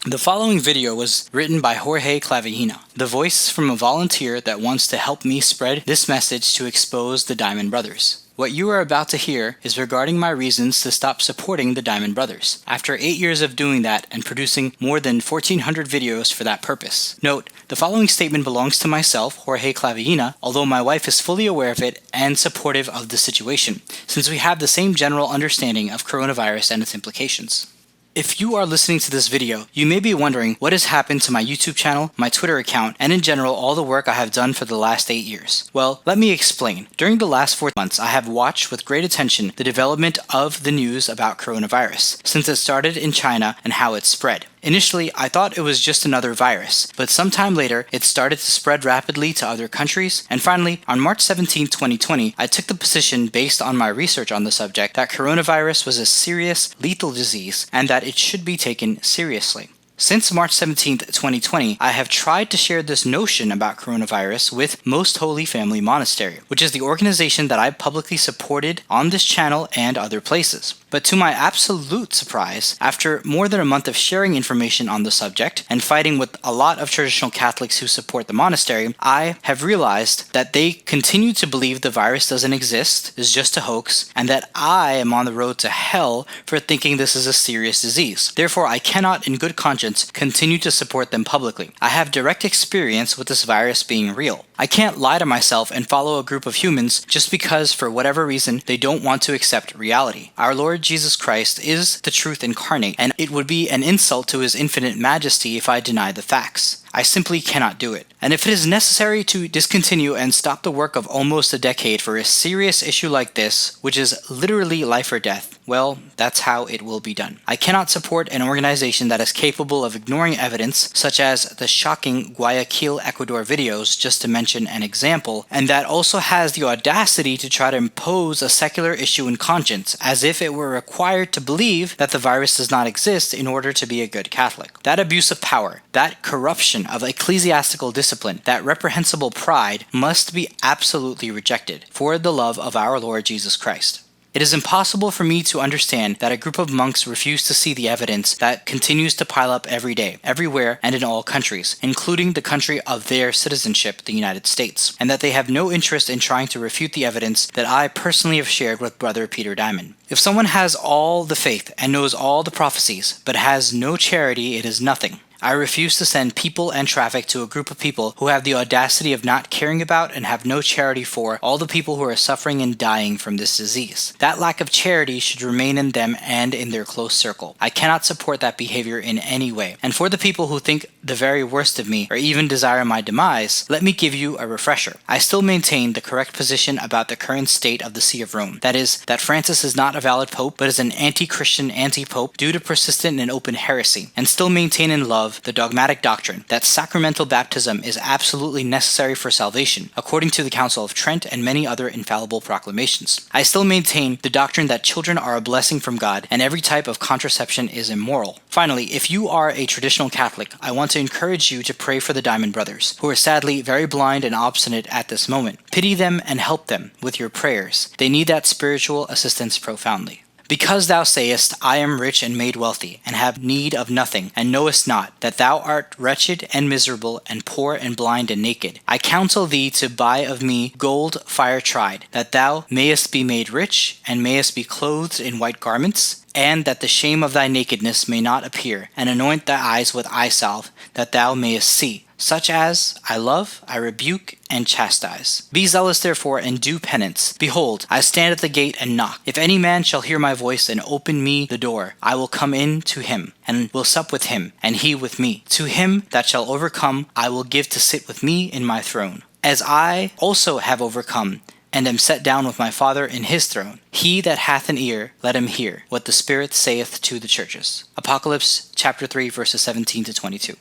The following video was written by Jorge Clavijina, the voice from a volunteer that wants to help me spread this message to expose the Dimond Brothers. What you are about to hear is regarding my reasons to stop supporting the Dimond Brothers, after 8 years of doing that and producing more than 1,400 videos for that purpose. Note, the following statement belongs to myself, Jorge Clavijina, although my wife is fully aware of it and supportive of the situation, since we have the same general understanding of coronavirus and its implications. If you are listening to this video, you may be wondering what has happened to my YouTube channel, my Twitter account, and in general all the work I have done for the last 8 years. Well, let me explain. During the last 4 months, I have watched with great attention the development of the news about coronavirus, since it started in China and how it spread. Initially, I thought it was just another virus, but sometime later, it started to spread rapidly to other countries, and finally, on March 17, 2020, I took the position based on my research on the subject that coronavirus was a serious, lethal disease, and that it should be taken seriously. Since March 17, 2020, I have tried to share this notion about coronavirus with Most Holy Family Monastery, which is the organization that I publicly supported on this channel and other places. But to my absolute surprise, after more than a month of sharing information on the subject and fighting with a lot of traditional Catholics who support the monastery, I have realized that they continue to believe the virus doesn't exist, is just a hoax, and that I am on the road to hell for thinking this is a serious disease. Therefore, I cannot in good conscience continue to support them publicly. I have direct experience with this virus being real. I can't lie to myself and follow a group of humans just because, for whatever reason, they don't want to accept reality. Our Lord Jesus Christ is the truth incarnate, and it would be an insult to his infinite majesty if I deny the facts. I simply cannot do it. And if it is necessary to discontinue and stop the work of almost a decade for a serious issue like this, which is literally life or death, well, that's how it will be done. I cannot support an organization that is capable of ignoring evidence, such as the shocking Guayaquil, Ecuador videos, just to mention an example, and that also has the audacity to try to impose a secular issue in conscience, as if it were required to believe that the virus does not exist in order to be a good Catholic. That abuse of power, that corruption of ecclesiastical discipline, that reprehensible pride must be absolutely rejected for the love of our Lord Jesus Christ. It is impossible for me to understand that a group of monks refuse to see the evidence that continues to pile up every day, everywhere, and in all countries, including the country of their citizenship, the United States, and that they have no interest in trying to refute the evidence that I personally have shared with Brother Peter Dimond. If someone has all the faith and knows all the prophecies, but has no charity, it is nothing. I refuse to send people and traffic to a group of people who have the audacity of not caring about and have no charity for all the people who are suffering and dying from this disease. That lack of charity should remain in them and in their close circle. I cannot support that behavior in any way. And for the people who think the very worst of me or even desire my demise, let me give you a refresher. I still maintain the correct position about the current state of the See of Rome. That is, that Francis is not a valid pope, but is an anti-Christian anti-pope due to persistent and open heresy, and still maintain in love the dogmatic doctrine that sacramental baptism is absolutely necessary for salvation, according to the Council of Trent and many other infallible proclamations. I still maintain the doctrine that children are a blessing from God and every type of contraception is immoral. Finally, if you are a traditional Catholic, I want to encourage you to pray for the Dimond Brothers, who are sadly very blind and obstinate at this moment. Pity them and help them with your prayers. They need that spiritual assistance profoundly. Because thou sayest, I am rich and made wealthy, and have need of nothing, and knowest not that thou art wretched and miserable, and poor and blind and naked. I counsel thee to buy of me gold fire tried, that thou mayest be made rich, and mayest be clothed in white garments, and that the shame of thy nakedness may not appear, and anoint thy eyes with eye salve, that thou mayest see. Such as I love, I rebuke, and chastise. Be zealous therefore, and do penance. Behold, I stand at the gate and knock. If any man shall hear my voice and open me the door, I will come in to him, and will sup with him, and he with me. To him that shall overcome, I will give to sit with me in my throne, as I also have overcome, and am set down with my Father in his throne. He that hath an ear, let him hear what the Spirit saith to the churches. Apocalypse chapter 3, verses 17 to 22.